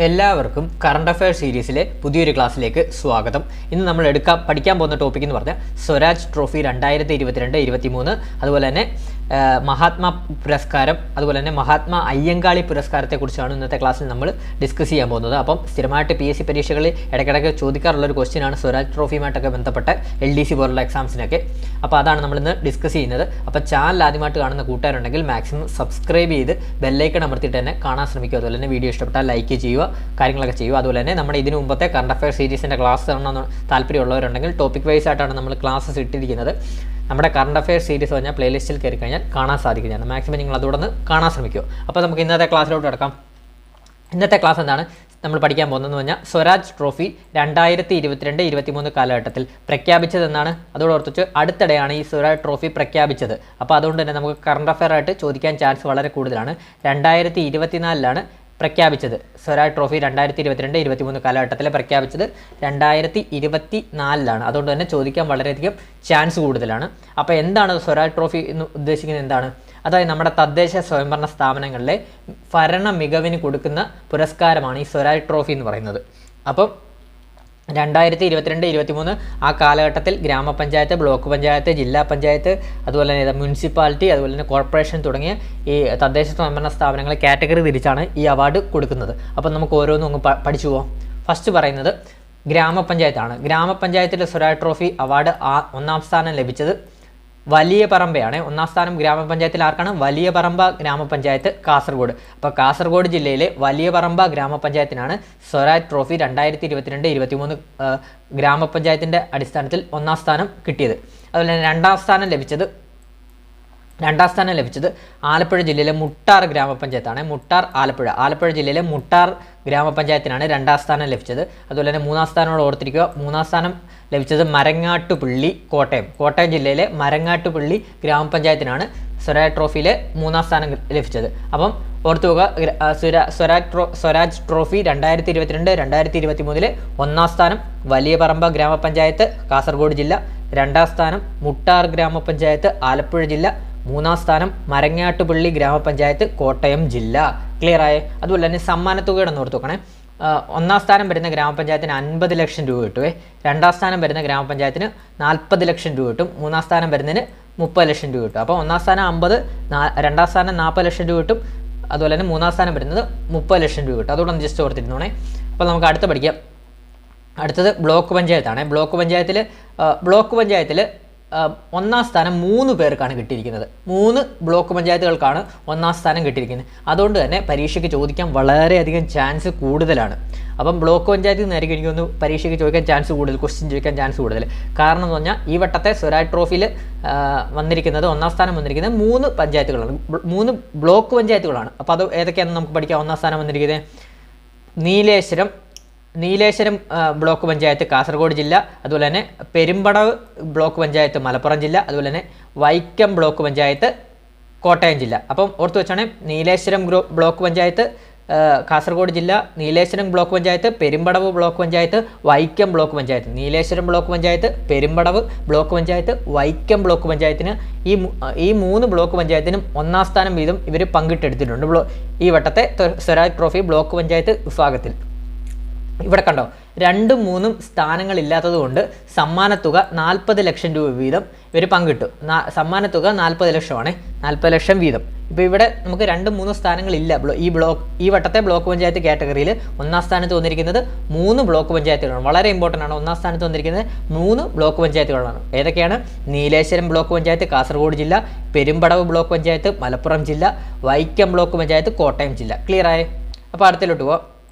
എല്ലാവർക്കും current affair സീരീസിലെ പുതിയൊരു ക്ലാസ്സിലേക്ക് സ്വാഗതം. ഇന്ന് നമ്മൾ പഠിക്കാൻ പോകുന്ന ടോപ്പിക് എന്ന് പറഞ്ഞാൽ സ്വരാജ് ട്രോഫി 2022-23, അതുപോലെ തന്നെ മഹാത്മാ പുരസ്കാരം, അതുപോലെ തന്നെ മഹാത്മാ അയ്യങ്കാളി പുരസ്കാരത്തെക്കുറിച്ചാണ് ഇന്നത്തെ ക്ലാസ്സിൽ നമ്മൾ ഡിസ്കസ് ചെയ്യാൻ പോകുന്നത്. അപ്പം സ്ഥിരമായിട്ട് PSC പരീക്ഷകളിൽ ഇടയ്ക്കിടയ്ക്ക് ചോദിക്കാറുള്ളൊരു ക്വസ്റ്റ്യനാണ് സ്വരാജ് ട്രോഫിയുമായിട്ടൊക്കെ ബന്ധപ്പെട്ട LDC പോലുള്ള എക്സാംസിനൊക്കെ. അപ്പോൾ അതാണ് നമ്മളിന്ന് ഡിസ്കസ് ചെയ്യുന്നത്. അപ്പോൾ ചാനൽ ആദ്യമായിട്ട് കാണുന്ന കൂട്ടുകാരുണ്ടെങ്കിൽ മാക്സിമം സബ്സ്ക്രൈബ് ചെയ്ത് ബെല്ലൈക്കൺ അമർത്തിയിട്ട് തന്നെ കാണാൻ ശ്രമിക്കുക. അതുപോലെ തന്നെ വീഡിയോ ഇഷ്ടപ്പെട്ടാൽ ലൈക്ക് ചെയ്യുക, കാര്യങ്ങളൊക്കെ ചെയ്യുക. അതുപോലെ തന്നെ നമ്മുടെ ഇതിനു മുമ്പത്തെ കറണ്ട് അഫയർ സീരീസിൻ്റെ ക്ലാസ് കാണണമെന്ന് താല്പര്യമുള്ളവരുണ്ടെങ്കിൽ ടോപ്പിക് വൈസ് ആയിട്ടാണ് നമ്മൾ ക്ലാസ്സസ് ഇട്ടിരിക്കുന്നത്. നമ്മുടെ കറണ്ട് അഫയർ സീരീസ് പറഞ്ഞാൽ പ്ലേലിസ്റ്റിൽ കയറി കഴിഞ്ഞാൽ കാണാൻ സാധിക്കുന്നതാണ്. മാക്സിമം നിങ്ങൾ അതോടൊന്ന് കാണാൻ ശ്രമിക്കുക. അപ്പോൾ നമുക്ക് ഇന്നത്തെ ക്ലാസ്സിലോട്ട് കിടക്കാം. ഇന്നത്തെ ക്ലാസ് എന്താണ് നമ്മൾ പഠിക്കാൻ പോകുന്നതെന്ന് പറഞ്ഞാൽ സ്വരാജ് ട്രോഫി 2022-23 കാലഘട്ടത്തിൽ പ്രഖ്യാപിച്ചതെന്നാണ്. അതോടൊത്ത് അടുത്തിടെയാണ് ഈ സ്വരാജ് ട്രോഫി പ്രഖ്യാപിച്ചത്. അപ്പോൾ അതുകൊണ്ട് തന്നെ നമുക്ക് കറണ്ട് അഫയർ ആയിട്ട് ചോദിക്കാൻ ചാൻസ് വളരെ കൂടുതലാണ്. 2024 പ്രഖ്യാപിച്ചത്. സ്വരാജ് ട്രോഫി 2022-23 കാലഘട്ടത്തിൽ പ്രഖ്യാപിച്ചത് 2024. അതുകൊണ്ട് തന്നെ ചോദിക്കാൻ വളരെയധികം ചാൻസ് കൂടുതലാണ്. അപ്പോൾ എന്താണ് സ്വരാജ് ട്രോഫി എന്ന് ഉദ്ദേശിക്കുന്നത്? എന്താണ്? അതായത് നമ്മുടെ തദ്ദേശ സ്വയംഭരണ സ്ഥാപനങ്ങളിലെ ഭരണ മികവിന് കൊടുക്കുന്ന പുരസ്കാരമാണ് ഈ സ്വരാജ് ട്രോഫി എന്ന് പറയുന്നത്. അപ്പം 2022-23 ആ കാലഘട്ടത്തിൽ ഗ്രാമപഞ്ചായത്ത്, ബ്ലോക്ക് പഞ്ചായത്ത്, ജില്ലാ പഞ്ചായത്ത്, അതുപോലെ തന്നെ മുനിസിപ്പാലിറ്റി, അതുപോലെ തന്നെ കോർപ്പറേഷൻ തുടങ്ങിയ ഈ തദ്ദേശ സ്വയംഭരണ സ്ഥാപനങ്ങളെ കാറ്റഗറി തിരിച്ചാണ് ഈ അവാർഡ് കൊടുക്കുന്നത്. അപ്പം നമുക്ക് ഓരോന്നും അങ്ങ് പഠിച്ചു പോകാം. ഫസ്റ്റ് പറയുന്നത് ഗ്രാമപഞ്ചായത്താണ്. ഗ്രാമപഞ്ചായത്തിലെ സ്വരാജ് ട്രോഫി അവാർഡ് 1ാം സ്ഥാനം ലഭിച്ചത് വലിയ പറമ്പയാണ്. 1ാം സ്ഥാനം ഗ്രാമപഞ്ചായത്തിൽ ആർക്കാണ്? വലിയ പറമ്പ ഗ്രാമപഞ്ചായത്ത്, കാസർഗോഡ്. അപ്പോൾ കാസർഗോഡ് ജില്ലയിലെ വലിയ പറമ്പ ഗ്രാമപഞ്ചായത്തിനാണ് സ്വരാജ് ട്രോഫി 2022-23 ഗ്രാമപഞ്ചായത്തിൻ്റെ അടിസ്ഥാനത്തിൽ 1ാം സ്ഥാനം കിട്ടിയത്. അതുപോലെ തന്നെ 2ാം സ്ഥാനം ലഭിച്ചത് ആലപ്പുഴ ജില്ലയിലെ മുട്ടാർ ഗ്രാമപഞ്ചായത്താണ്. ആലപ്പുഴ ജില്ലയിലെ മുട്ടാർ ഗ്രാമപഞ്ചായത്തിനാണ് 2ാം സ്ഥാനം ലഭിച്ചത്. അതുപോലെ തന്നെ 3ാം സ്ഥാനോട് ഓർത്തിരിക്കുക. 3ാം സ്ഥാനം ലഭിച്ചത് മരങ്ങാട്ടുപള്ളി, കോട്ടയം ജില്ലയിലെ മരങ്ങാട്ടുപള്ളി ഗ്രാമപഞ്ചായത്തിനാണ് സ്വരാജ് ട്രോഫിയിലെ 3ാം സ്ഥാനം ലഭിച്ചത്. അപ്പം ഓർത്തു പോകുക, സ്വരാജ് ട്രോഫി 2022-2023 1ാം സ്ഥാനം വലിയ പറമ്പ ഗ്രാമപഞ്ചായത്ത്, കാസർഗോഡ് ജില്ല. 2ാം സ്ഥാനം മുട്ടാർ ഗ്രാമപഞ്ചായത്ത്, ആലപ്പുഴ ജില്ല. 3ാം സ്ഥാനം മരങ്ങാട്ടുപള്ളി ഗ്രാമപഞ്ചായത്ത്, കോട്ടയം ജില്ല. ക്ലിയർ ആയേ? അതുപോലെ തന്നെ സമ്മാനത്തുകയുടെ ഓർത്ത് നോക്കണേ. 1ാം സ്ഥാനം വരുന്ന ഗ്രാമപഞ്ചായത്തിന് 50 ലക്ഷം രൂപ കിട്ടുമേ. 2ാം സ്ഥാനം വരുന്ന ഗ്രാമപഞ്ചായത്തിന് 40 ലക്ഷം രൂപ കിട്ടും. 3ാം സ്ഥാനം വരുന്നതിന് 30 ലക്ഷം രൂപ കിട്ടും. അപ്പോൾ 1ാം സ്ഥാനം 50, 2ാം സ്ഥാനം 40 ലക്ഷം രൂപ കിട്ടും. അതുപോലെ തന്നെ 3ാം സ്ഥാനം വരുന്നത് 30 ലക്ഷം രൂപ കിട്ടും. അതുകൊണ്ട് ജസ്റ്റ് ഓർത്തിരുന്നോണേ. അപ്പോൾ നമുക്ക് അടുത്ത് പഠിക്കാം. അടുത്തത് ബ്ലോക്ക് പഞ്ചായത്താണ്. ബ്ലോക്ക് പഞ്ചായത്തിൽ 1ാം സ്ഥാനം 3 പേർക്കാണ് കിട്ടിയിരിക്കുന്നത്. 3 ബ്ലോക്ക് പഞ്ചായത്തുകൾക്കാണ് 1ാം സ്ഥാനം കിട്ടിയിരിക്കുന്നത്. അതുകൊണ്ട് തന്നെ പരീക്ഷയ്ക്ക് ചോദിക്കാൻ വളരെയധികം ചാൻസ് കൂടുതലാണ്. അപ്പം ബ്ലോക്ക് പഞ്ചായത്തിൽ നിന്നായിരിക്കും എനിക്കൊന്ന് പരീക്ഷയ്ക്ക് ചോദിക്കാൻ ചാൻസ് കൂടുതൽ, ക്വസ്റ്റ്യൻ ചോദിക്കാൻ ചാൻസ് കൂടുതൽ. കാരണം എന്ന് പറഞ്ഞാൽ ഈ വട്ടത്തെ സ്വരാജ് ട്രോഫിയിൽ വന്നിരിക്കുന്നത് 1ാം സ്ഥാനം വന്നിരിക്കുന്നത് 3 പഞ്ചായത്തുകളാണ്, 3 ബ്ലോക്ക് പഞ്ചായത്തുകളാണ്. അപ്പോൾ അത് ഏതൊക്കെയാണെന്ന് നമുക്ക് പഠിക്കാം. 1ാം സ്ഥാനം വന്നിരിക്കുന്നത് നീലേശ്വരം ബ്ലോക്ക് പഞ്ചായത്ത്, കാസർഗോഡ് ജില്ല. അതുപോലെ തന്നെ പെരുമ്പടവ് ബ്ലോക്ക് പഞ്ചായത്ത്, മലപ്പുറം ജില്ല. അതുപോലെ തന്നെ വൈക്കം ബ്ലോക്ക് പഞ്ചായത്ത്, കോട്ടയം ജില്ല. അപ്പം ഓർത്ത് വെച്ചാണ് നീലേശ്വരം ബ്ലോക്ക് പഞ്ചായത്ത്, കാസർഗോഡ് ജില്ല. Nileshwaram block panchayat, Perumbadavu block panchayat, Vaikom block panchayat. Nileshwaram block panchayat, Perumbadavu block panchayat, Vaikom block പഞ്ചായത്തിന് ഈ 3 ബ്ലോക്ക് പഞ്ചായത്തിനും 1ാം സ്ഥാനം വീതം ഇവർ പങ്കിട്ടെടുത്തിട്ടുണ്ട് ഈ വട്ടത്തെ സ്വരാജ് ട്രോഫി ബ്ലോക്ക് പഞ്ചായത്ത് വിഭാഗത്തിൽ. ഇവിടെ കണ്ടോ, 2ഉം 3ഉം സ്ഥാനങ്ങളില്ലാത്തത് കൊണ്ട് സമ്മാനത്തുക 40 ലക്ഷം രൂപ വീതം ഇവർ പങ്കിട്ടു. സമ്മാനത്തുക 40 ലക്ഷമാണ്, 40 ലക്ഷം വീതം. ഇപ്പോൾ ഇവിടെ നമുക്ക് 2ഉം 3ഉം സ്ഥാനങ്ങളില്ല. ഈ വട്ടത്തെ ബ്ലോക്ക് പഞ്ചായത്ത് കാറ്റഗറിയിൽ 1ാം സ്ഥാനത്ത് വന്നിരിക്കുന്നത് 3 ബ്ലോക്ക് പഞ്ചായത്തുകളാണ്. വളരെ ഇമ്പോർട്ടൻ്റ് ആണ്. 1ാം സ്ഥാനത്ത് വന്നിരിക്കുന്നത് 3 ബ്ലോക്ക് പഞ്ചായത്തുകളാണ്. ഏതൊക്കെയാണ്? നീലേശ്വരം ബ്ലോക്ക് പഞ്ചായത്ത്, കാസർഗോഡ് ജില്ല. പെരുമ്പടവ് ബ്ലോക്ക് പഞ്ചായത്ത്, മലപ്പുറം ജില്ല. വൈക്കം ബ്ലോക്ക് പഞ്ചായത്ത്, കോട്ടയം ജില്ല. ക്ലിയർ ആയേ? അപ്പോൾ അടുത്തിലോട്ട് പോവാം.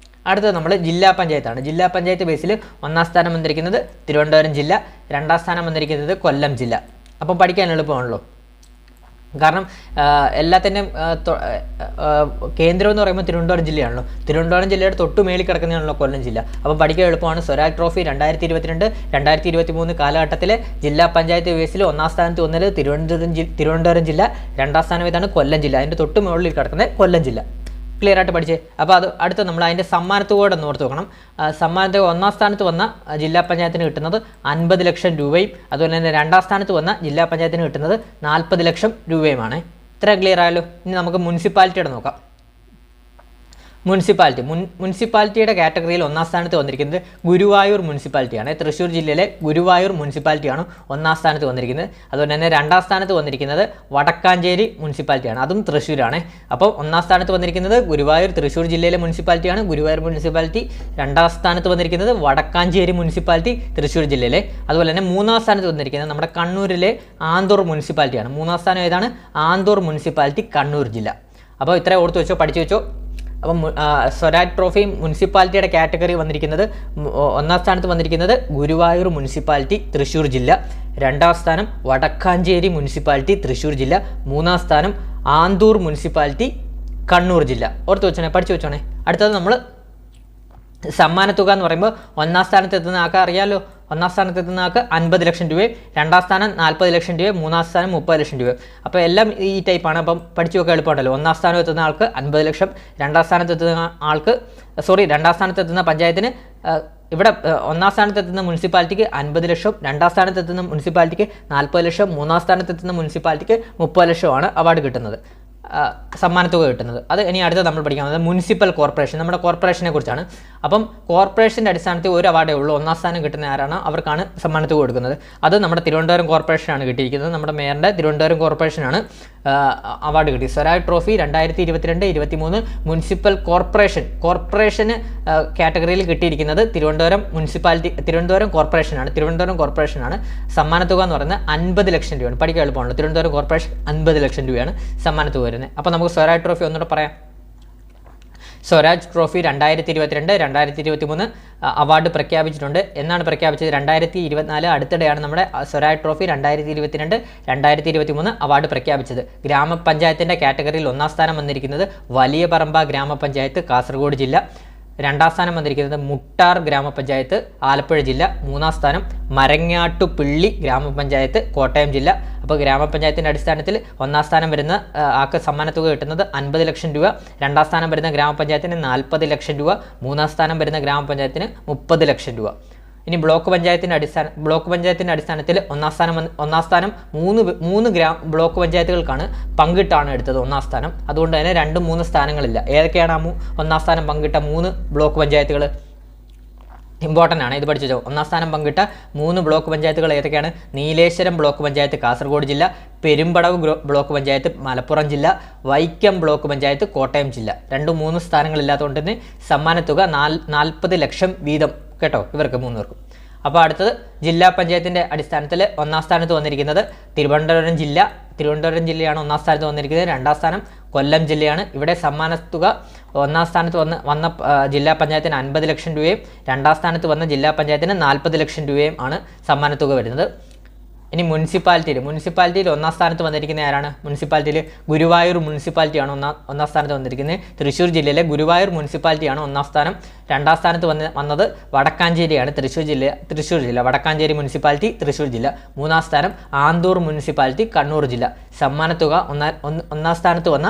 അടുത്തത് നമ്മൾ ജില്ലാ പഞ്ചായത്താണ്. ജില്ലാ പഞ്ചായത്ത് ബേസിൽ 1ാം സ്ഥാനം വന്നിരിക്കുന്നത് തിരുവനന്തപുരം ജില്ല. 2ാം സ്ഥാനം വന്നിരിക്കുന്നത് കൊല്ലം ജില്ല. അപ്പം പഠിക്കാൻ എളുപ്പമാണല്ലോ. കാരണം എല്ലാത്തിൻ്റെയും കേന്ദ്രം എന്ന് പറയുമ്പോൾ തിരുവനന്തപുരം ജില്ലയാണല്ലോ. തിരുവനന്തപുരം ജില്ലയുടെ തൊട്ട് മേളിൽ കിടക്കുന്നതാണല്ലോ കൊല്ലം ജില്ല. അപ്പം പഠിക്കാൻ എളുപ്പമാണ്. സ്വരാജ് ട്രോഫി 2022-2023 കാലഘട്ടത്തിലെ ജില്ലാ പഞ്ചായത്ത് ബേസിൽ 1ാം സ്ഥാനത്ത് വന്നത് തിരുവനന്തപുരം ജില്ല. 2ാം സ്ഥാനം ഇതാണ് കൊല്ലം ജില്ല. അതിൻ്റെ തൊട്ട് മുകളിൽ കിടക്കുന്നത് കൊല്ലം ജില്ല. ക്ലിയർ ആയിട്ട് പഠിച്ചേ. അപ്പോൾ അടുത്ത് നമ്മൾ അതിൻ്റെ സമ്മാനത്തുകയോടെ ഒന്ന് ഓർത്ത് നോക്കണം. സമ്മാനത്തുക 1ാം സ്ഥാനത്ത് വന്ന ജില്ലാ പഞ്ചായത്തിന് കിട്ടുന്നത് 50 ലക്ഷം രൂപയും, അതുപോലെ തന്നെ 2ാം സ്ഥാനത്ത് വന്ന ജില്ലാ പഞ്ചായത്തിന് കിട്ടുന്നത് 40 ലക്ഷം രൂപയുമാണ്. ഇത്ര ക്ലിയർ ആയല്ലോ. ഇനി നമുക്ക് മുനിസിപ്പാലിറ്റിയുടെ നോക്കാം. മുനിസിപ്പാലിറ്റിയുടെ കാറ്റഗറിയിൽ ഒന്നാം സ്ഥാനത്ത് വന്നിരിക്കുന്നത് ഗുരുവായൂർ മുനിസിപ്പാലിറ്റിയാണ്. തൃശ്ശൂർ ജില്ലയിലെ ഗുരുവായൂർ മുനിസിപ്പാലിറ്റിയാണ് ഒന്നാം സ്ഥാനത്ത് വന്നിരിക്കുന്നത്. അതുപോലെ തന്നെ രണ്ടാം സ്ഥാനത്ത് വന്നിരിക്കുന്നത് വടക്കാഞ്ചേരി മുനിസിപ്പാലിറ്റിയാണ്, അതും തൃശ്ശൂരാണ്. അപ്പോൾ ഒന്നാം സ്ഥാനത്ത് വന്നിരിക്കുന്നത് ഗുരുവായൂർ തൃശ്ശൂർ ജില്ലയിലെ മുനിസിപ്പാലിറ്റിയാണ് ഗുരുവായൂർ മുനിസിപ്പാലിറ്റി. രണ്ടാം സ്ഥാനത്ത് വന്നിരിക്കുന്നത് വടക്കാഞ്ചേരി മുനിസിപ്പാലിറ്റി തൃശ്ശൂർ ജില്ലയിലെ. അതുപോലെ തന്നെ മൂന്നാം സ്ഥാനത്ത് വന്നിരിക്കുന്നത് നമ്മുടെ കണ്ണൂരിലെ ആന്തൂർ മുനിസിപ്പാലിറ്റിയാണ്. മൂന്നാം സ്ഥാനം ഏതാണ്? ആന്തൂർ മുനിസിപ്പാലിറ്റി, കണ്ണൂർ ജില്ല. അപ്പോൾ ഇത്ര ഓർത്ത് വെച്ചോ, പഠിച്ചു വെച്ചോ. അപ്പം സ്വരാജ് ട്രോഫി മുനിസിപ്പാലിറ്റിയുടെ കാറ്റഗറി വന്നിരിക്കുന്നത് ഒന്നാം സ്ഥാനത്ത് വന്നിരിക്കുന്നത് ഗുരുവായൂർ മുനിസിപ്പാലിറ്റി തൃശ്ശൂർ ജില്ല, രണ്ടാം സ്ഥാനം വടക്കാഞ്ചേരി മുനിസിപ്പാലിറ്റി തൃശ്ശൂർ ജില്ല, മൂന്നാം സ്ഥാനം ആന്തൂർ മുനിസിപ്പാലിറ്റി കണ്ണൂർ ജില്ല. ഓർത്ത് വെച്ചോണേ, പഠിച്ചു വെച്ചോണേ. അടുത്തത് നമ്മൾ സമ്മാനത്തുക എന്ന് പറയുമ്പോൾ ഒന്നാം സ്ഥാനത്ത് എത്തുന്ന ആൾക്ക് അറിയാമല്ലോ. ഒന്നാം സ്ഥാനത്ത് എത്തുന്ന ആൾക്ക് 50 ലക്ഷം രൂപയും, രണ്ടാം സ്ഥാനം 40 ലക്ഷം രൂപയും, മൂന്നാം സ്ഥാനം 30 ലക്ഷം രൂപയും. അപ്പോൾ എല്ലാം ഈ ടൈപ്പാണ്. അപ്പം പഠിച്ചു വെക്കാൻ എളുപ്പമുണ്ടല്ലോ. ഒന്നാം സ്ഥാനം എത്തുന്ന ആൾക്ക് 50 ലക്ഷം, രണ്ടാം സ്ഥാനത്ത് എത്തുന്ന പഞ്ചായത്തിന് ഇവിടെ ഒന്നാം സ്ഥാനത്ത് എത്തുന്ന മുനിസിപ്പാലിറ്റിക്ക് 50 ലക്ഷം, രണ്ടാം സ്ഥാനത്ത് എത്തുന്ന മുനിസിപ്പാലിറ്റിക്ക് 40 ലക്ഷം, മൂന്നാം സ്ഥാനത്ത് എത്തുന്ന മുനിസിപ്പാലിറ്റിക്ക് 30 ലക്ഷമാണ് അവാർഡ് കിട്ടുന്നത്, സമ്മാനത്തുക കിട്ടുന്നത്. അത് ഇനി അടുത്ത നമ്മൾ പഠിക്കാൻ പോകുന്നത് മുനിസിപ്പൽ കോർപ്പറേഷൻ, നമ്മുടെ കോർപ്പറേഷനെ കുറിച്ചാണ്. അപ്പം കോർപ്പറേഷൻ്റെ അടിസ്ഥാനത്തിൽ ഒരു അവാർഡേ ഉള്ളൂ. ഒന്നാം സ്ഥാനം കിട്ടുന്ന ആരാണ് അവർക്കാണ് സമ്മാനത്തുക കൊടുക്കുന്നത്. അത് നമ്മുടെ തിരുവനന്തപുരം കോർപ്പറേഷനാണ് കിട്ടിയിരിക്കുന്നത്. നമ്മുടെ മേയറിൻ്റെ തിരുവനന്തപുരം കോർപ്പറേഷനാണ് അവാർഡ് കിട്ടി. സ്വരാജ് ട്രോഫി 2022-23 മുനിസിപ്പൽ കോർപ്പറേഷന് കാറ്റഗറിയിൽ കിട്ടിയിരിക്കുന്നത് തിരുവനന്തപുരം കോർപ്പറേഷനാണ്. സമ്മാനത്തുക എന്ന് പറയുന്നത് 50 ലക്ഷം രൂപയാണ്. പഠിക്കാൻ എളുപ്പമാണ്. തിരുവനന്തപുരം കോർപ്പറേഷൻ 50 ലക്ഷം രൂപയാണ് സമ്മാനത്തുക വരുന്നത്. അപ്പോൾ നമുക്ക് സ്വരാജ് ട്രോഫി ഒന്നുകൂടെ പറയാം. സ്വരാജ് ട്രോഫി 2022-2023 അവാർഡ് പ്രഖ്യാപിച്ചിട്ടുണ്ട്. എന്നാണ് പ്രഖ്യാപിച്ചത്? 2024 അടുത്തിടെയാണ് നമ്മുടെ സ്വരാജ് ട്രോഫി 2022-2023 അവാർഡ് പ്രഖ്യാപിച്ചത്. ഗ്രാമപഞ്ചായത്തിൻ്റെ കാറ്റഗറിയിൽ ഒന്നാം സ്ഥാനം വന്നിരിക്കുന്നത് വലിയ പറമ്പ ഗ്രാമപഞ്ചായത്ത്, കാസർഗോഡ് ജില്ല. രണ്ടാം സ്ഥാനം വന്നിരിക്കുന്നത് മുട്ടാർ ഗ്രാമപഞ്ചായത്ത്, ആലപ്പുഴ ജില്ല. മൂന്നാം സ്ഥാനം മരങ്ങാട്ടുപിള്ളി ഗ്രാമപഞ്ചായത്ത്, കോട്ടയം ജില്ല. അപ്പോൾ ഗ്രാമപഞ്ചായത്തിൻ്റെ അടിസ്ഥാനത്തിൽ ഒന്നാം സ്ഥാനം വരുന്ന ആൾക്ക് സമ്മാനത്തുക കിട്ടുന്നത് 50 ലക്ഷം രൂപ, രണ്ടാം സ്ഥാനം വരുന്ന ഗ്രാമപഞ്ചായത്തിന് 40 ലക്ഷം രൂപ, മൂന്നാം സ്ഥാനം വരുന്ന ഗ്രാമപഞ്ചായത്തിന് 30 ലക്ഷം രൂപ. ഇനി ബ്ലോക്ക് പഞ്ചായത്തിൻ്റെ അടിസ്ഥാനത്തിൽ ഒന്നാം സ്ഥാനം മൂന്ന് ബ്ലോക്ക് പഞ്ചായത്തുകൾക്കാണ് പങ്കിട്ടാണ് എടുത്തത് ഒന്നാം സ്ഥാനം. അതുകൊണ്ട് തന്നെ 2-3 സ്ഥാനങ്ങളില്ല. ഏതൊക്കെയാണ് ഒന്നാം സ്ഥാനം പങ്കിട്ട 3 ബ്ലോക്ക് പഞ്ചായത്തുകൾ? ഇമ്പോർട്ടൻ്റ് ആണ്, ഇത് പഠിച്ചു. ഒന്നാം സ്ഥാനം പങ്കിട്ട 3 ബ്ലോക്ക് പഞ്ചായത്തുകൾ ഏതൊക്കെയാണ്? നീലേശ്വരം ബ്ലോക്ക് പഞ്ചായത്ത്, കാസർഗോഡ് ജില്ല. പെരുമ്പടവ് ബ്ലോക്ക് പഞ്ചായത്ത്, മലപ്പുറം ജില്ല. വൈക്കം ബ്ലോക്ക് പഞ്ചായത്ത്, കോട്ടയം ജില്ല. 2-3 സ്ഥാനങ്ങളില്ലാത്തതുകൊണ്ട് തന്നെ സമ്മാനത്തുക 40 ലക്ഷം വീതം കേട്ടോ ഇവർക്ക് 3 പേർക്കും. അപ്പോൾ അടുത്തത് ജില്ലാ പഞ്ചായത്തിൻ്റെ അടിസ്ഥാനത്തിൽ ഒന്നാം സ്ഥാനത്ത് വന്നിരിക്കുന്നത് തിരുവനന്തപുരം ജില്ലയാണ് ഒന്നാം സ്ഥാനത്ത് വന്നിരിക്കുന്നത്. രണ്ടാം സ്ഥാനം കൊല്ലം ജില്ലയാണ്. ഇവിടെ സമ്മാനത്തുക ഒന്നാം സ്ഥാനത്ത് വന്ന ജില്ലാ പഞ്ചായത്തിന് 50 ലക്ഷം രൂപയും, രണ്ടാം സ്ഥാനത്ത് വന്ന ജില്ലാ പഞ്ചായത്തിന് 40 ലക്ഷം രൂപയും ആണ് സമ്മാനത്തുക വരുന്നത്. ഇനി മുനിസിപ്പാലിറ്റിയിൽ ഒന്നാം സ്ഥാനത്ത് വന്നിരിക്കുന്ന ആരാണ്? ഗുരുവായൂർ മുനിസിപ്പാലിറ്റിയാണ് ഒന്നാം സ്ഥാനത്ത് വന്നിരിക്കുന്നത്. തൃശ്ശൂർ ജില്ലയിലെ ഗുരുവായൂർ മുനിസിപ്പാലിറ്റിയാണ് ഒന്നാം സ്ഥാനം. രണ്ടാം സ്ഥാനത്ത് വന്നത് വടക്കാഞ്ചേരിയാണ്, തൃശ്ശൂർ ജില്ല. വടക്കാഞ്ചേരി മുനിസിപ്പാലിറ്റി, തൃശ്ശൂർ ജില്ല. മൂന്നാം സ്ഥാനം ആന്തൂർ മുനിസിപ്പാലിറ്റി, കണ്ണൂർ ജില്ല. സമ്മാനത്തുക ഒന്നാം സ്ഥാനത്ത് വന്ന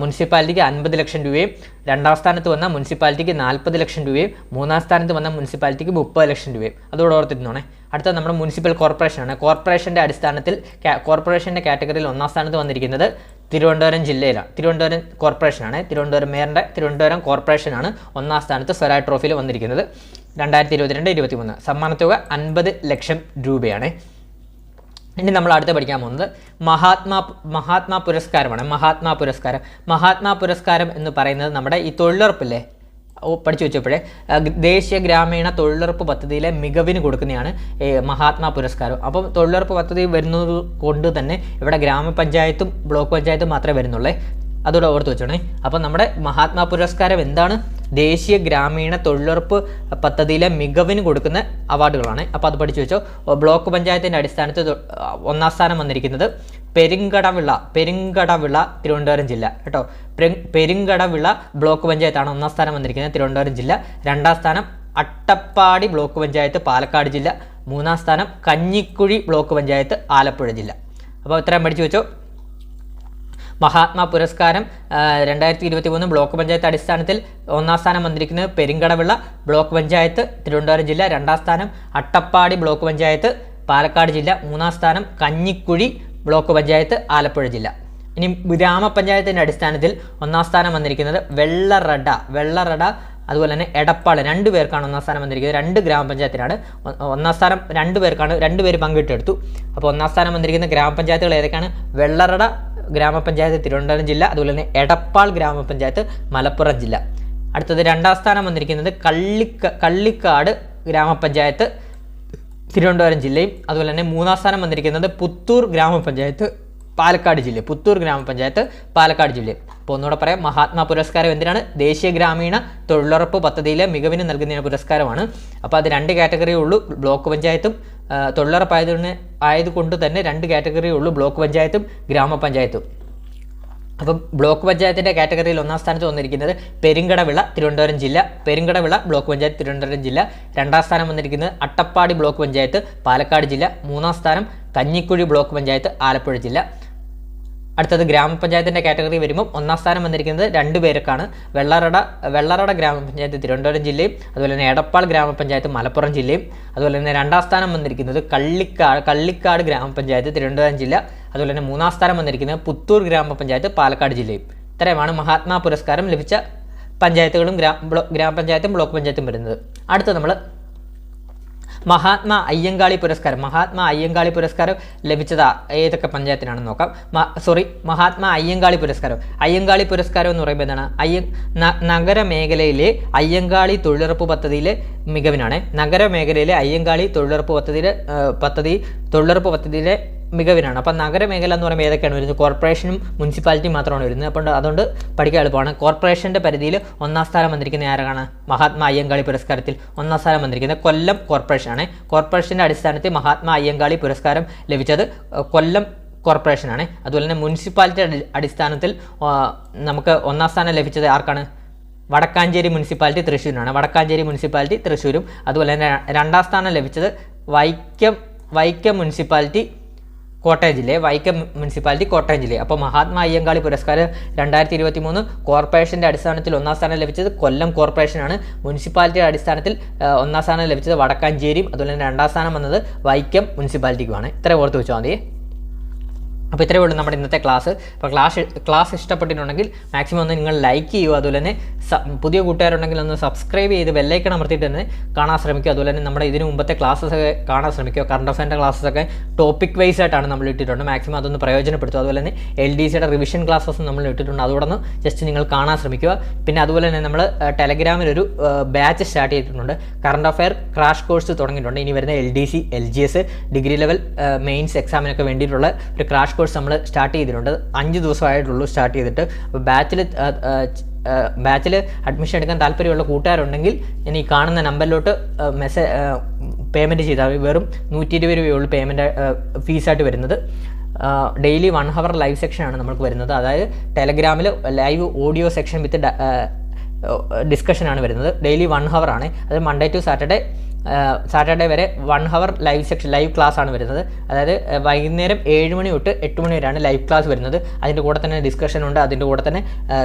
മുനിസിപ്പാലിറ്റിക്ക് 50 ലക്ഷം രൂപയും, രണ്ടാം സ്ഥാനത്ത് വന്ന മുനിസിപ്പാലിറ്റിക്ക് 40 ലക്ഷം രൂപയും, മൂന്നാം സ്ഥാനത്ത് വന്ന മുനിസിപ്പാലിറ്റിക്ക് 30 ലക്ഷം രൂപയും. അതോടെ ഓർത്തിരുന്നോണേ. അടുത്ത നമ്മുടെ മുനിസിപ്പൽ കോർപ്പറേഷനാണ്. കോർപ്പറേഷൻ്റെ അടിസ്ഥാനത്തിൽ കോർപ്പറേഷൻ്റെ കാറ്റഗറിയിൽ ഒന്നാം സ്ഥാനത്ത് വന്നിരിക്കുന്നത് തിരുവനന്തപുരം ജില്ലയിലാണ്. തിരുവനന്തപുരം കോർപ്പറേഷനാണ്. തിരുവനന്തപുരം മേയറിൻ്റെ തിരുവനന്തപുരം കോർപ്പറേഷനാണ് ഒന്നാം സ്ഥാനത്ത് സ്വരാജ് ട്രോഫിയിൽ വന്നിരിക്കുന്നത് 2022-23. സമ്മാനത്തുക 50 ലക്ഷം രൂപയാണ്. ഇനി നമ്മൾ അടുത്ത് പഠിക്കാൻ പോകുന്നത് മഹാത്മാ പുരസ്കാരമാണ്. മഹാത്മാ പുരസ്കാരം എന്ന് പറയുന്നത് നമ്മുടെ ഈ തൊഴിലുറപ്പില്ലേ, പഠിച്ചു വെച്ചപ്പോഴേ ദേശീയ ഗ്രാമീണ തൊഴിലുറപ്പ് പദ്ധതിയിലെ മികവിന് കൊടുക്കുന്നതാണ് മഹാത്മാ പുരസ്കാരം. അപ്പം തൊഴിലുറപ്പ് പദ്ധതി വരുന്നത് കൊണ്ട് തന്നെ ഇവിടെ ഗ്രാമപഞ്ചായത്തും ബ്ലോക്ക് പഞ്ചായത്തും മാത്രമേ വരുന്നുള്ളൂ. അതോടെ ഓർത്ത് വെച്ചോണേ. അപ്പം നമ്മുടെ മഹാത്മാ പുരസ്കാരം എന്താണ്? ദേശീയ ഗ്രാമീണ തൊഴിലുറപ്പ് പദ്ധതിയിലെ മികവിന് കൊടുക്കുന്ന അവാർഡുകളാണ്. അപ്പോൾ അത് പഠിച്ചു വെച്ചോ. ബ്ലോക്ക് പഞ്ചായത്തിൻ്റെ അടിസ്ഥാനത്തിൽ ഒന്നാം സ്ഥാനം വന്നിരിക്കുന്നത് പെരുങ്കടവിള തിരുവനന്തപുരം ജില്ല കേട്ടോ. പെരുങ്കടവിള ബ്ലോക്ക് പഞ്ചായത്താണ് ഒന്നാം സ്ഥാനം വന്നിരിക്കുന്നത്, തിരുവനന്തപുരം ജില്ല. രണ്ടാം സ്ഥാനം അട്ടപ്പാടി ബ്ലോക്ക് പഞ്ചായത്ത്, പാലക്കാട് ജില്ല. മൂന്നാം സ്ഥാനം കഞ്ഞിക്കുഴി ബ്ലോക്ക് പഞ്ചായത്ത്, ആലപ്പുഴ ജില്ല. അപ്പോൾ ഇത്രയും പഠിച്ചു വെച്ചോ. മഹാത്മാ പുരസ്കാരം 2023 ബ്ലോക്ക് പഞ്ചായത്ത് അടിസ്ഥാനത്തിൽ ഒന്നാം സ്ഥാനം വന്നിരിക്കുന്നത് പെരിങ്കടവിള ബ്ലോക്ക് പഞ്ചായത്ത്, തിരുവനന്തപുരം ജില്ല. രണ്ടാം സ്ഥാനം അട്ടപ്പാടി ബ്ലോക്ക് പഞ്ചായത്ത്, പാലക്കാട് ജില്ല. മൂന്നാം സ്ഥാനം കഞ്ഞിക്കുഴി ബ്ലോക്ക് പഞ്ചായത്ത്, ആലപ്പുഴ ജില്ല. ഇനി ഗ്രാമപഞ്ചായത്തിൻ്റെ അടിസ്ഥാനത്തിൽ ഒന്നാം സ്ഥാനം വന്നിരിക്കുന്നത് വെള്ളറട അതുപോലെ തന്നെ എടപ്പാൾ, 2 പേർക്കാണ് ഒന്നാം സ്ഥാനം വന്നിരിക്കുന്നത്. 2 ഗ്രാമപഞ്ചായത്തിനാണ് ഒന്നാം സ്ഥാനം, 2 പേർക്കാണ്, 2 പേര് പങ്കിട്ടെടുത്തു. അപ്പോൾ ഒന്നാം സ്ഥാനം വന്നിരിക്കുന്ന ഗ്രാമപഞ്ചായത്തുകൾ ഏതൊക്കെയാണ്? വെള്ളറട ഗ്രാമപഞ്ചായത്ത് തിരുവനന്തപുരം ജില്ല, അതുപോലെ തന്നെ എടപ്പാൾ ഗ്രാമപഞ്ചായത്ത് മലപ്പുറം ജില്ല. അടുത്തത് 2ാം സ്ഥാനം വന്നിരിക്കുന്നത് കള്ളിക്കാട് ഗ്രാമപഞ്ചായത്ത് തിരുവനന്തപുരം ജില്ലയും, അതുപോലെ തന്നെ 3ാം സ്ഥാനം വന്നിരിക്കുന്നത് പുത്തൂർ ഗ്രാമപഞ്ചായത്ത് പാലക്കാട് ജില്ലയും. അപ്പോൾ ഒന്നുകൂടെ പറയാം, മഹാത്മാ പുരസ്കാരം എന്തിനാണ്? ദേശീയ ഗ്രാമീണ തൊഴിലുറപ്പ് പദ്ധതിയിലെ മികവിന് നൽകുന്ന പുരസ്കാരമാണ്. അപ്പോൾ അത് 2 കാറ്റഗറിയേ ഉള്ളൂ, ബ്ലോക്ക് പഞ്ചായത്തും തൊഴിലുറപ്പ് ആയതുകൊണ്ട് തന്നെ 2 കാറ്റഗറിയേ ഉള്ളൂ, ബ്ലോക്ക് പഞ്ചായത്തും ഗ്രാമപഞ്ചായത്തും. അപ്പം ബ്ലോക്ക് പഞ്ചായത്തിൻ്റെ കാറ്റഗറിയിൽ 1ാം സ്ഥാനത്ത് വന്നിരിക്കുന്നത് പെരിങ്കടവിള തിരുവനന്തപുരം ജില്ല, പെരിങ്കടവിള ബ്ലോക്ക് പഞ്ചായത്ത് തിരുവനന്തപുരം ജില്ല. 2ാം സ്ഥാനം വന്നിരിക്കുന്നത് അട്ടപ്പാടി ബ്ലോക്ക് പഞ്ചായത്ത് പാലക്കാട് ജില്ല. 3ാം സ്ഥാനം കഞ്ഞിക്കുഴി ബ്ലോക്ക് പഞ്ചായത്ത് ആലപ്പുഴ ജില്ല. അടുത്തത് ഗ്രാമപഞ്ചായത്തിൻ്റെ കാറ്റഗറി വരുമ്പോൾ 1ാം സ്ഥാനം വന്നിരിക്കുന്നത് 2 പേർക്കാണ്. വെള്ളറട ഗ്രാമപഞ്ചായത്ത് തിരുവനന്തപുരം ജില്ലയും, അതുപോലെ തന്നെ എടപ്പാൾ ഗ്രാമപഞ്ചായത്ത് മലപ്പുറം ജില്ലയും. അതുപോലെ തന്നെ 2ാം സ്ഥാനം വന്നിരിക്കുന്നത് കള്ളിക്കാട് ഗ്രാമപഞ്ചായത്ത് തിരുവനന്തപുരം ജില്ല, അതുപോലെ തന്നെ 3ാം സ്ഥാനം വന്നിരിക്കുന്നത് പുത്തൂർ ഗ്രാമപഞ്ചായത്ത് പാലക്കാട് ജില്ലയും. ഇത്രയുമാണ് മഹാത്മാ പുരസ്കാരം ലഭിച്ച പഞ്ചായത്തുകളും ഗ്രാമപഞ്ചായത്തും ബ്ലോക്ക് പഞ്ചായത്തും വരുന്നത്. അടുത്ത നമ്മൾ മഹാത്മാ അയ്യങ്കാളി പുരസ്കാരം ലഭിച്ചത് ഏതൊക്കെ പഞ്ചായത്തിനാണെന്ന് നോക്കാം. മഹാത്മാ അയ്യങ്കാളി പുരസ്കാരം എന്ന് പറയുമ്പോൾ എന്താണ്? നഗരമേഖലയിലെ അയ്യങ്കാളി തൊഴിലുറപ്പ് പദ്ധതിയിലെ മികവിനാണ്. നഗരമേഖലയിലെ അയ്യങ്കാളി തൊഴിലുറപ്പ് പദ്ധതിയിലെ മികവിനാണ്. അപ്പം നഗരമേഖല എന്ന് പറയുമ്പോൾ ഏതൊക്കെയാണ് വരുന്നത്? കോർപ്പറേഷനും മുനിസിപ്പാലിറ്റിയും മാത്രമാണ് വരുന്നത്. അപ്പോൾ അതുകൊണ്ട് പഠിക്കാൻ എളുപ്പമാണ്. കോർപ്പറേഷൻ്റെ പരിധിയിൽ 1ാം സ്ഥാനം വന്നിരിക്കുന്ന ആരാണ്? മഹാത്മാ അയ്യങ്കാളി പുരസ്കാരത്തിൽ 1ാം സ്ഥാനം വന്നിരിക്കുന്നത് കൊല്ലം കോർപ്പറേഷനാണ്. കോർപ്പറേഷൻ്റെ അടിസ്ഥാനത്തിൽ മഹാത്മാ അയ്യങ്കാളി പുരസ്കാരം ലഭിച്ചത് കൊല്ലം കോർപ്പറേഷനാണ്. അതുപോലെ തന്നെ മുനിസിപ്പാലിറ്റി അടിസ്ഥാനത്തിൽ നമുക്ക് 1ാം സ്ഥാനം ലഭിച്ചത് ആർക്കാണ്? വടക്കാഞ്ചേരി മുനിസിപ്പാലിറ്റി തൃശ്ശൂരും. അതുപോലെ തന്നെ 2ാം സ്ഥാനം ലഭിച്ചത് വൈക്കം മുനിസിപ്പാലിറ്റി കോട്ടയം ജില്ല. അപ്പോൾ മഹാത്മാ അയ്യങ്കാളി പുരസ്കാരം 2023 കോർപ്പറേഷൻ്റെ അടിസ്ഥാനത്തിൽ 1ാം സ്ഥാനം ലഭിച്ചത് കൊല്ലം കോർപ്പറേഷനാണ്. മുനിസിപ്പാലിറ്റിയുടെ അടിസ്ഥാനത്തിൽ 1ാം സ്ഥാനം ലഭിച്ചത് വടക്കാഞ്ചേരിയും, അതുപോലെ തന്നെ 2ാം സ്ഥാനം വന്നത് വൈക്കം മുനിസിപ്പാലിറ്റിക്കുമാണ്. ഇത്ര ഓർത്ത് വെച്ചാൽ മതി. അപ്പോൾ ഇത്രയേ ഉള്ളൂ നമ്മുടെ ഇന്നത്തെ ക്ലാസ്. അപ്പോൾ ക്ലാസ് ഇഷ്ടപ്പെട്ടിട്ടുണ്ടെങ്കിൽ മാക്സിമം ഒന്ന് നിങ്ങൾ ലൈക്ക് ചെയ്യുക. അതുപോലെ തന്നെ പുതിയ കൂട്ടുകാരുണ്ടെങ്കിൽ ഒന്ന് സബ്സ്ക്രൈബ് ചെയ്ത് ബെല്ലൈക്കൺ അമർത്തിയിട്ട് തന്നെ കാണാൻ ശ്രമിക്കുക. അതുപോലെ തന്നെ നമ്മുടെ ഇതിന് മുമ്പത്തെ ക്ലാസ്സൊക്കെ കാണാൻ ശ്രമിക്കുക. കറണ്ട് അഫയറിൻ്റെ ക്ലാസ്സൊക്കെ ടോപ്പിക് വൈസ് ആയിട്ടാണ് നമ്മൾ ഇട്ടിട്ടുണ്ട്. മാക്സിമം അതൊന്ന് പ്രയോജനപ്പെടുത്തുക. അതുപോലെ തന്നെ LDCയുടെ റിവിഷൻ ക്ലാസ്സസ് നമ്മൾ ഇട്ടിട്ടുണ്ട്. അതുകൊണ്ടൊന്ന് ജസ്റ്റ് നിങ്ങൾ കാണാൻ ശ്രമിക്കുക. പിന്നെ അതുപോലെ തന്നെ നമ്മൾ ടെലഗ്രാമിലൊരു ബാച്ച് സ്റ്റാർട്ട് ചെയ്തിട്ടുണ്ട്. കറണ്ട് അഫയർ ക്രാഷ് കോഴ്സ് തുടങ്ങിയിട്ടുണ്ട്. ഇനി വരുന്ന LDC, LGS, degree level mains എക്സാമിനൊക്കെ വേണ്ടിയിട്ടുള്ള ഒരു ക്രാഷ് കോഴ്സ് നമ്മൾ സ്റ്റാർട്ട് ചെയ്തിട്ടുണ്ട്. 5 ദിവസമായിട്ടുള്ളൂ സ്റ്റാർട്ട് ചെയ്തിട്ട്. അപ്പോൾ ബാച്ചിൽ അഡ്മിഷൻ എടുക്കാൻ താല്പര്യമുള്ള കൂട്ടുകാരുണ്ടെങ്കിൽ ഞാൻ ഈ കാണുന്ന നമ്പറിലോട്ട് പേയ്മെൻറ്റ് ചെയ്താൽ വെറും 120 രൂപയുള്ളൂ പേയ്മെൻറ്റ് ഫീസായിട്ട് വരുന്നത്. ഡെയിലി 1 ഹവർ ലൈവ് സെക്ഷനാണ് നമുക്ക് വരുന്നത്. അതായത് ടെലഗ്രാമിൽ ലൈവ് ഓഡിയോ സെക്ഷൻ വിത്ത് ഡിസ്കഷനാണ് വരുന്നത്. ഡെയിലി 1 ഹവർ ആണ്. അത് മൺഡേ ടു സാറ്റർഡേ വരെ 1 ഹവർ ലൈവ് ക്ലാസ് ആണ് വരുന്നത്. അതായത് വൈകുന്നേരം 7 മണി തൊട്ട് 8 മണി വരെയാണ് ലൈവ് ക്ലാസ് വരുന്നത്. അതിൻ്റെ കൂടെ തന്നെ ഡിസ്കഷൻ ഉണ്ട്. അതിൻ്റെ കൂടെ തന്നെ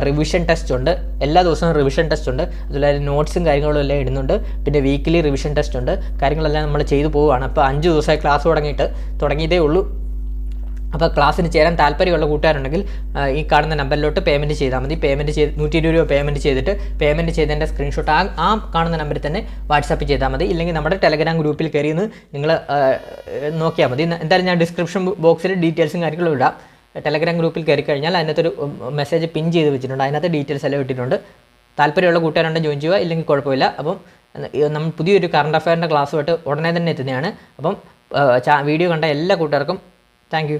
റിവിഷൻ ടെസ്റ്റ് ഉണ്ട്. എല്ലാ ദിവസവും റിവിഷൻ ടെസ്റ്റ് ഉണ്ട്. അതുപോലെ നോട്ട്സും കാര്യങ്ങളും എല്ലാം ഇടുന്നുണ്ട്. പിന്നെ വീക്കിലി റിവിഷൻ ടെസ്റ്റ് ഉണ്ട്. കാര്യങ്ങളെല്ലാം നമ്മൾ ചെയ്തു പോവുകയാണ്. അപ്പോൾ 5 ദിവസമായി ക്ലാസ് തുടങ്ങിയതേ ഉള്ളൂ. അപ്പോൾ ക്ലാസ്സിന് ചേരാൻ താല്പര്യമുള്ള കൂട്ടുകാരുണ്ടെങ്കിൽ ഈ കാണുന്ന നമ്പറിലോട്ട് പേയ്മെൻറ്റ് ചെയ്താൽ മതി. 120 രൂപ പേയ്മെൻറ്റ് ചെയ്തതിൻ്റെ സ്ക്രീൻഷോട്ട് ആ കാണുന്ന നമ്പറിൽ തന്നെ വാട്സാപ്പ് ചെയ്താൽ മതി. ഇല്ലെങ്കിൽ നമ്മുടെ ടെലഗ്രാം ഗ്രൂപ്പിൽ കയറിയെന്ന് നിങ്ങൾ നോക്കിയാൽ മതി. എന്തായാലും ഞാൻ ഡിസ്ക്രിപ്ഷൻ ബോക്സിൽ ഡീറ്റെയിൽസും കാര്യങ്ങളും ഇടാം. ടെലഗ്രാം ഗ്രൂപ്പിൽ കയറി കഴിഞ്ഞാൽ അതിനകത്തൊരു മെസ്സേജ് പിൻ ചെയ്ത് വെച്ചിട്ടുണ്ട്. അതിനകത്ത് ഡീറ്റെയിൽസ് എല്ലാം ഇട്ടിട്ടുണ്ട്. താല്പര്യമുള്ള കൂട്ടുകാരുണ്ടെങ്കിൽ ജോയിൻ ചെയ്യുക, ഇല്ലെങ്കിൽ കുഴപ്പമില്ല. അപ്പം നമ്മൾ പുതിയൊരു കറണ്ട് അഫയറിൻ്റെ ക്ലാസ്സുമായിട്ട് ഉടനെ തന്നെ എത്തുന്നതാണ്. അപ്പം വീഡിയോ കണ്ട എല്ലാ കൂട്ടുകാർക്കും താങ്ക് യു.